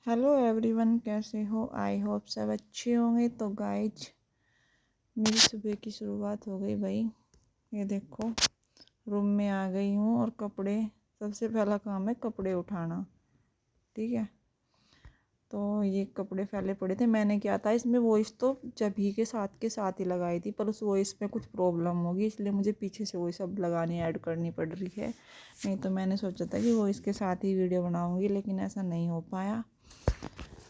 Hello everyone, कैसे हो? I hope सब अच्छे होंगे। तो गाइज, मेरी सुबह की शुरुआत हो गई भाई। ये देखो, रूम में आ गई हूँ और कपड़े, सबसे पहला काम है कपड़े उठाना। ठीक है, तो ये कपड़े फैले पड़े थे। मैंने क्या था, इसमें वॉइस तो जब ही के साथ ही लगाई थी, पर उस वॉइस में कुछ प्रॉब्लम होगी, इसलिए मुझे पीछे से वॉइस अब लगानी ऐड करनी पड़ रही है। नहीं तो मैंने सोचा था कि वॉइस के साथ ही वीडियो बनाऊँगी, लेकिन ऐसा नहीं हो पाया।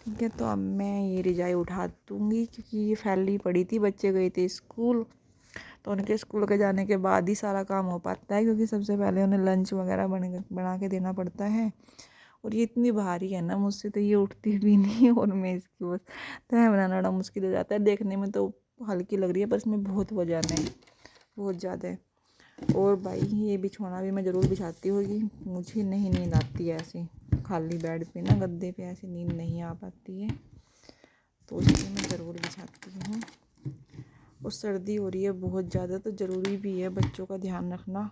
ठीक है, तो अब मैं ये रजाई उठा दूँगी क्योंकि ये फैली पड़ी थी। बच्चे गए थे स्कूल, तो उनके स्कूल के जाने के बाद ही सारा काम हो पाता है, क्योंकि सबसे पहले उन्हें लंच वगैरह बना के देना पड़ता है। और ये इतनी भारी है ना, मुझसे तो ये उठती भी नहीं। और मैं इसकी बस तय बनाना बड़ा मुश्किल हो जाता है। देखने में तो हल्की लग रही है, पर इसमें बहुत वजन है, बहुत ज़्यादा है। और भाई, ये बिछौना भी मैं ज़रूर बिछाती होगी। मुझे नहीं नींद आती है ऐसे खाली बेड पे ना, गद्दे पे ऐसे नींद नहीं आ पाती है, तो इसलिए मैं ज़रूर बिछाती हूँ। और सर्दी हो रही है बहुत ज़्यादा, तो ज़रूरी भी है बच्चों का ध्यान रखना।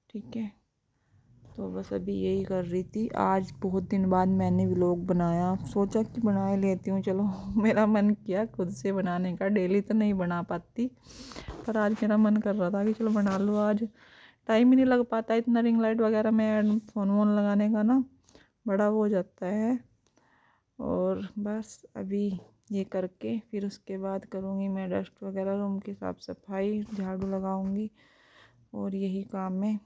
ठीक है, तो बस अभी यही कर रही थी। आज बहुत दिन बाद मैंने व्लॉग बनाया, सोचा कि बना लेती हूँ चलो। मेरा मन किया खुद से बनाने का। डेली तो नहीं बना पाती, पर आज मेरा मन कर रहा था कि चलो बना लो। आज टाइम ही नहीं लग पाता इतना, रिंग लाइट वगैरह में फ़ोन वोन लगाने का ना, बड़ा वो हो जाता है। और बस अभी ये करके फिर उसके बाद करूँगी मैं डस्ट वगैरह, रूम की साफ़ सफाई, झाड़ू लगाऊँगी। और यही काम है।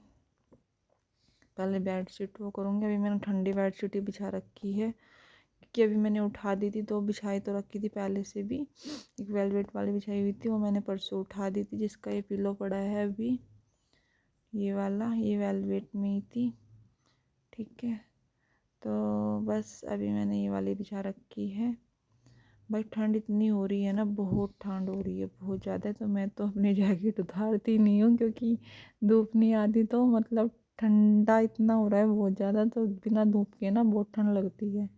पहले बेडशीट वो करूँगी। अभी मैंने ठंडी बेडशीट ही बिछा रखी है, क्योंकि अभी मैंने उठा दी थी, तो बिछाई तो रखी थी पहले से भी। एक वेलवेट वाली बिछाई हुई थी, वो मैंने परसों उठा दी थी, जिसका ये पिलो पड़ा है अभी, ये वाला, ये वेलवेट में ही थी। ठीक है, तो बस अभी मैंने ये वाली बिछा रखी है। भाई ठंड इतनी हो रही है ना, बहुत ठंड हो रही है, बहुत ज़्यादा। तो मैं तो अपनी जैकेट उतारती नहीं हूँ, क्योंकि धूप नहीं आती तो मतलब ठंडा इतना हो रहा है बहुत ज़्यादा, तो बिना धूप के ना बहुत ठंड लगती है।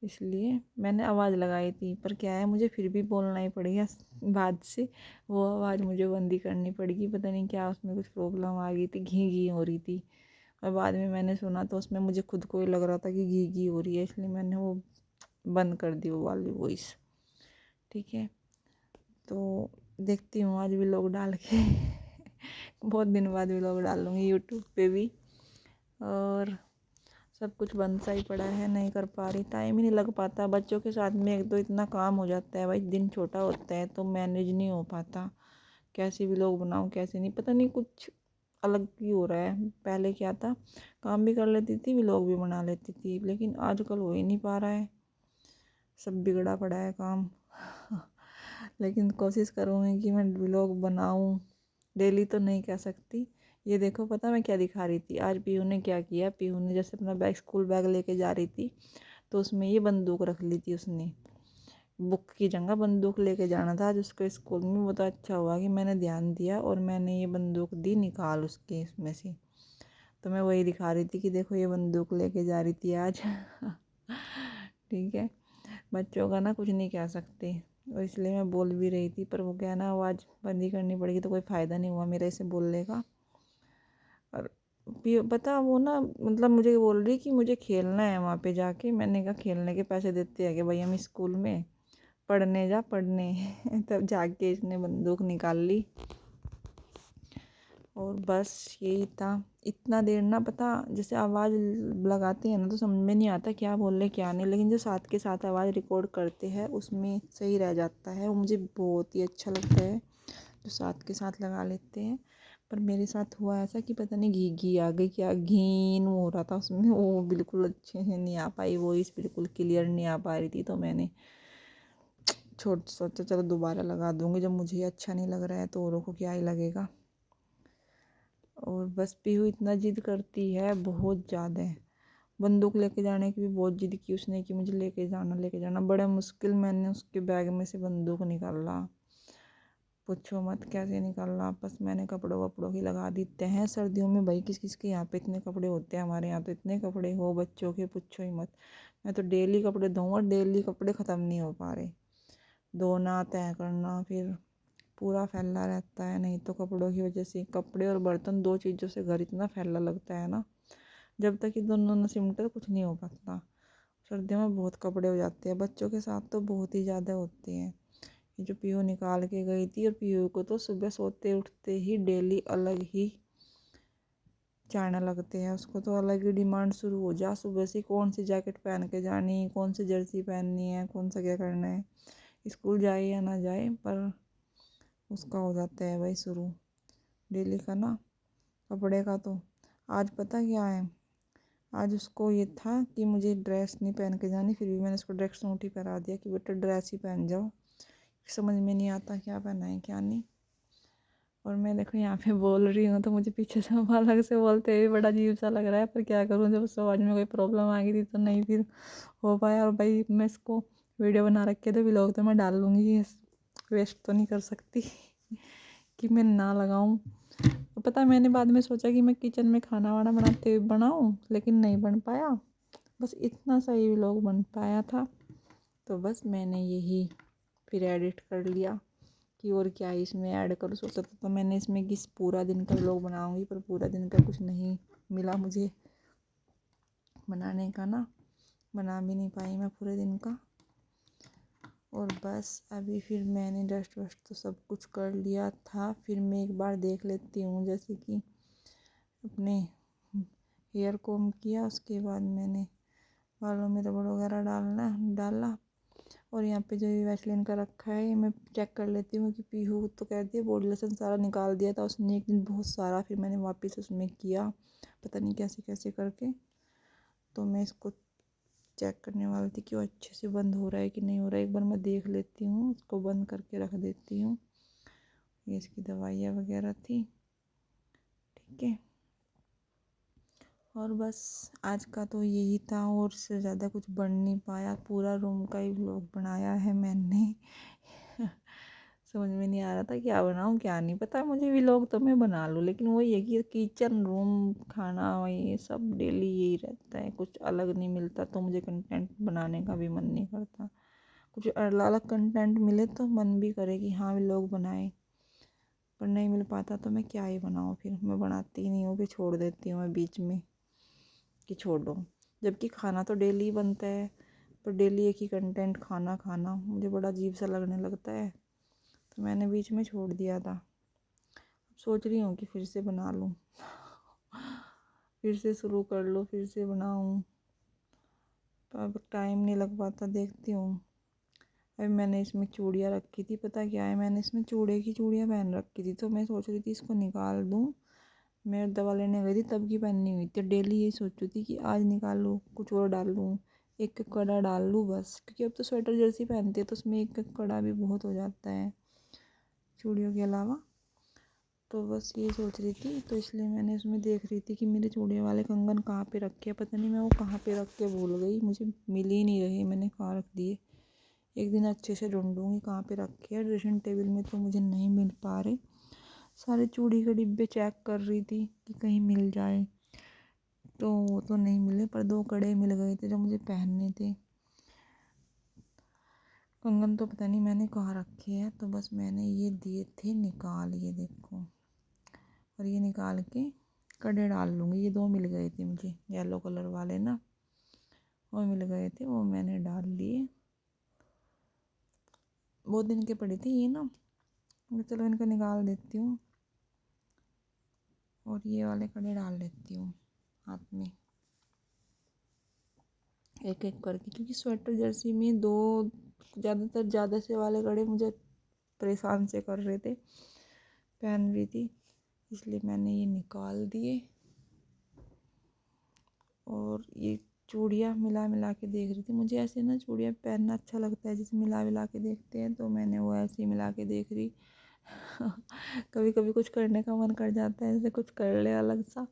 इसलिए मैंने आवाज़ लगाई थी, पर क्या है, मुझे फिर भी बोलना ही पड़ेगा बाद से। वो आवाज़ मुझे बंद ही करनी पड़ेगी। पता नहीं क्या उसमें कुछ प्रॉब्लम आ गई थी, घी घी हो रही थी। और बाद में मैंने सुना तो उसमें मुझे खुद को ही लग रहा था कि घी घी हो रही है, इसलिए मैंने वो बंद कर दी, वो वाली वॉइस। ठीक है, तो देखती हूँ आज व्लॉग डाल के। बहुत दिन बाद व्लॉग डालूँगी यूट्यूब पे भी। और सब कुछ बंद सा ही पड़ा है, नहीं कर पा रही, टाइम ही नहीं लग पाता। बच्चों के साथ में एक तो इतना काम हो जाता है भाई, दिन छोटा होता है तो मैनेज नहीं हो पाता। कैसे व्लॉग बनाऊँ कैसे नहीं, पता नहीं कुछ अलग ही हो रहा है। पहले क्या था, काम भी कर लेती थी, व्लॉग भी बना लेती थी, लेकिन आजकल हो ही नहीं पा रहा है, सब बिगड़ा पड़ा है काम। लेकिन कोशिश करूँगी कि मैं व्लॉग बनाऊँ। डेली तो नहीं कह सकती। ये देखो, पता मैं क्या दिखा रही थी आज? पीहू ने क्या किया, पीहू ने जैसे अपना बैग, स्कूल बैग लेके जा रही थी, तो उसमें ये बंदूक रख ली थी उसने। बुक की जगह बंदूक लेके जाना था आज उसको स्कूल में। वो तो अच्छा हुआ कि मैंने ध्यान दिया और मैंने ये बंदूक दी निकाल उसके इसमें से। तो मैं वही दिखा रही थी कि देखो, ये बंदूक लेके जा रही थी आज। ठीक है, बच्चों का ना कुछ नहीं कह सकते, और इसलिए मैं बोल भी रही थी, पर वो क्या ना, आवाज़ बंद ही करनी पड़ेगी, तो कोई फ़ायदा नहीं हुआ मेरे इसे बोलने का। और पता वो ना, मतलब मुझे बोल रही कि मुझे खेलना है वहाँ पे जाके। मैंने कहा खेलने के पैसे देते हैं कि भाई हम स्कूल में, पढ़ने जा पढ़ने। तब जाके इसने बंदूक निकाल ली। और बस यही था। इतना देर ना, पता जैसे आवाज़ लगाते हैं ना, तो समझ में नहीं आता क्या बोल रहे क्या नहीं, लेकिन जो साथ के साथ आवाज़ रिकॉर्ड करते हैं उसमें सही रह जाता है। वो मुझे बहुत ही अच्छा लगता है जो साथ के साथ लगा लेते हैं। पर मेरे साथ हुआ ऐसा कि पता नहीं घी घी आ गई क्या, घीन हो रहा था उसमें, वो बिल्कुल अच्छे से नहीं आ पाई, वॉइस बिल्कुल क्लियर नहीं आ पा रही थी। तो मैंने सोचा चलो दोबारा लगा दूँगी, जब मुझे अच्छा नहीं लग रहा है तो औरों को क्या ही लगेगा। और बस पीहू इतना जिद करती है, बहुत ज़्यादा है। बंदूक लेके जाने की भी बहुत जिद की उसने कि मुझे लेके जाना। बड़े मुश्किल मैंने उसके बैग में से बंदूक निकाला, पूछो मत कैसे निकालना। बस मैंने कपड़ों वपड़ों की लगा देते हैं सर्दियों में भाई, किस किस के यहाँ पे इतने कपड़े होते हैं, हमारे यहाँ तो इतने कपड़े हो बच्चों के, पूछो ही मत। मैं तो डेली कपड़े धोऊँगा, डेली कपड़े ख़त्म नहीं हो पा रहे। धोना, तय करना, फिर पूरा फैला रहता है। नहीं तो कपड़ों की वजह से, कपड़े और बर्तन दो चीज़ों से घर इतना फैला लगता है ना, जब तक ये दोनों न सिमटे कुछ नहीं हो पाता। सर्दियों में बहुत कपड़े हो जाते हैं, बच्चों के साथ तो बहुत ही ज़्यादा होते हैं। ये जो पीहू निकाल के गई थी, और पीहू को तो सुबह सोते उठते ही डेली अलग ही जाने लगते हैं, उसको तो अलग ही डिमांड शुरू हो जा सुबह से, कौन सी जैकेट पहन के जानी, कौन सी जर्सी पहननी है, कौन सा क्या करना है, स्कूल जाए या ना जाए, पर उसका हो जाता है भाई शुरू डेली का ना कपड़े का। तो आज पता क्या है, आज उसको ये था कि मुझे ड्रेस नहीं पहन के जानी, फिर भी मैंने उसको ड्रेस सूट ही पहना दिया कि बेटा ड्रेस ही पहन जाओ, समझ में नहीं आता क्या पहना है क्या नहीं। और मैं देखो यहाँ पे बोल रही हूँ तो मुझे पीछे से अलग से बोलते हुए बड़ा अजीब सा लग रहा है, पर क्या करूँ, जब उस आवाज़ में कोई प्रॉब्लम आ गई थी तो नहीं फिर हो पाया। और भाई मैं इसको वीडियो बना रखे तो व्लॉग तो मैं डाल लूँगी, वेस्ट तो नहीं कर सकती कि मैं ना लगाऊँ। तो पता है मैंने बाद में सोचा कि मैं किचन में खाना वाना बनाते हुए बनाऊँ, लेकिन नहीं बन पाया, बस इतना सा ही व्लॉग बन पाया था। तो बस मैंने यही फिर एडिट कर लिया कि और क्या इसमें ऐड करूँ। सोचा था तो मैंने इसमें किस पूरा दिन का व्लॉग बनाऊँगी, पर पूरा दिन का कुछ नहीं मिला मुझे बनाने का ना, बना भी नहीं पाई मैं पूरे दिन का। और बस अभी फिर मैंने डस्ट वस्ट तो सब कुछ कर लिया था, फिर मैं एक बार देख लेती हूँ, जैसे कि अपने हेयर कोम किया, उसके बाद मैंने बालों में रबड़ वगैरह डाला। और यहाँ पे जो ये वैसलीन का रखा है, ये मैं चेक कर लेती हूँ कि पीहू तो कहती है बॉडी लोशन सारा निकाल दिया था उसने एक दिन बहुत सारा, फिर मैंने वापस उसमें किया पता नहीं कैसे कैसे करके। तो मैं इसको चेक करने वाली थी कि वो अच्छे से बंद हो रहा है कि नहीं हो रहा है, एक बार मैं देख लेती हूँ, उसको बंद करके रख देती हूँ। ये इसकी दवाइयाँ वगैरह थी, ठीक है। और बस आज का तो यही था, और से ज़्यादा कुछ बन नहीं पाया, पूरा रूम का ही व्लॉग बनाया है मैंने समझ में नहीं आ रहा था क्या बनाऊँ क्या नहीं, पता मुझे व्लॉग तो मैं बना लूँ, लेकिन वही है कि किचन रूम खाना ये सब डेली यही रहता है, कुछ अलग नहीं मिलता तो मुझे कंटेंट बनाने का भी मन नहीं करता। कुछ अलग कंटेंट मिले तो मन भी करे कि हाँ व्लॉग बनाए, पर नहीं मिल पाता तो मैं क्या ही बनाऊँ, फिर मैं बनाती ही नहीं हूँ, फिर छोड़ देती हूँ मैं बीच में कि छोड़ दो। जबकि खाना तो डेली बनता है, पर डेली एक ही कंटेंट खाना खाना मुझे बड़ा अजीब सा लगने लगता है, तो मैंने बीच में छोड़ दिया था। अब सोच रही हूँ कि फिर से बना लूँ फिर से शुरू कर लो, फिर से बनाऊँ, तो अब टाइम नहीं लग पाता, देखती हूँ। अभी मैंने इसमें चूड़ियाँ रखी थी, पता क्या है मैंने इसमें चूड़े की चूड़ियाँ पहन रखी थी, तो मैं सोच रही थी इसको निकाल दूँ। मैं दवा लेने गई थी तब की पहनी हुई थी, डेली यही सोच रही थी कि आज निकाल लूँ, कुछ और डाल लूँ, एक एक कड़ा डाल लूँ बस, क्योंकि अब तो स्वेटर जर्सी पहनती है तो उसमें एक एक कड़ा भी बहुत हो जाता है चूड़ियों के अलावा। तो बस ये सोच रही थी, तो इसलिए मैंने उसमें देख रही थी कि मेरे चूड़ियों वाले कंगन कहाँ पे रखे हैं, पता नहीं मैं वो कहाँ पे रख के भूल गई, मुझे मिल ही नहीं रही, मैंने कहाँ रख दिए। एक दिन अच्छे से ढूंढूंगी कहाँ पे रखे हैं, ड्रेसिंग टेबल में तो मुझे नहीं मिल पा रहे। सारे चूड़ी के डिब्बे चेक कर रही थी कि कहीं मिल जाए, तो वो तो नहीं मिले, पर दो कड़े मिल गए थे जो मुझे पहनने थे। कंगन तो पता नहीं मैंने कहाँ रखे हैं, तो बस मैंने ये दिए थे निकाल, ये देखो, और ये निकाल के कड़े डाल लूँगी। ये दो मिल गए थे मुझे येलो कलर वाले ना, वो मिल गए थे, वो मैंने डाल लिए। बहुत दिन के पड़े थे ये ना, चलो इनको निकाल देती हूँ, और ये वाले कड़े डाल लेती हूँ हाथ में एक एक करके, क्योंकि स्वेटर जर्सी में दो ज़्यादातर ज़्यादा से वाले कड़े मुझे परेशान से कर रहे थे, पहन रही थी, इसलिए मैंने ये निकाल दिए। और ये चूड़ियाँ मिला मिला के देख रही थी, मुझे ऐसे ना चूड़ियाँ पहनना अच्छा लगता है, जैसे मिला मिला के देखते हैं, तो मैंने वो ऐसे ही मिला के देख रही कभी कभी कुछ करने का मन कर जाता है, ऐसे कुछ कर ले अलग सा,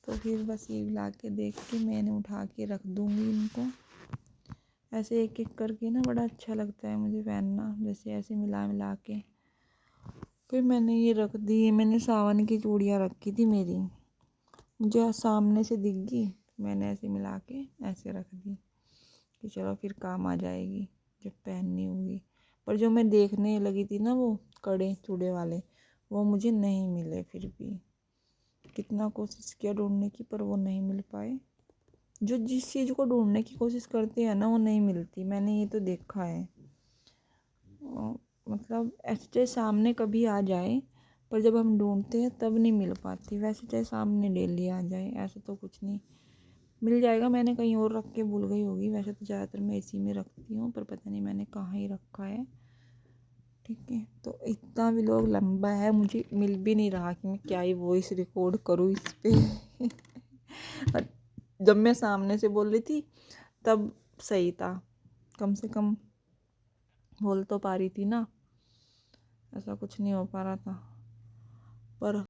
तो फिर बस ये मिला के देख के मैंने उठा के रख दूँगी इनको। ऐसे एक एक करके ना बड़ा अच्छा लगता है मुझे पहनना, जैसे ऐसे मिला मिला के। फिर मैंने ये रख दी, मैंने सावन की चूड़ियाँ रखी थी मेरी, मुझे सामने से दिख गई, मैंने ऐसे मिला के ऐसे रख दी कि चलो फिर काम आ जाएगी जब पहननी होगी। पर जो मैं देखने लगी थी ना वो कड़े चूड़े वाले, वो मुझे नहीं मिले, फिर भी कितना कोशिश किया ढूंढने की पर वो नहीं मिल पाए। जो जिस चीज़ को ढूंढने की कोशिश करते हैं ना वो नहीं मिलती, मैंने ये तो देखा है। मतलब ऐसे चाहे सामने कभी आ जाए, पर जब हम ढूंढते हैं तब नहीं मिल पाती। वैसे चाहे सामने डेली आ जाए, ऐसा तो कुछ नहीं, मिल जाएगा। मैंने कहीं और रख के भूल गई होगी, वैसे तो ज़्यादातर मैं इसी में रखती हूँ, पर पता नहीं मैंने कहाँ ही रखा है। ठीक है, तो इतना भी लोग लंबा है, मुझे मिल भी नहीं रहा कि मैं क्या ही वॉइस रिकॉर्ड करूँ इस पे। और जब मैं सामने से बोल रही थी तब सही था, कम से कम बोल तो पा रही थी ना, ऐसा कुछ नहीं हो पा रहा था। पर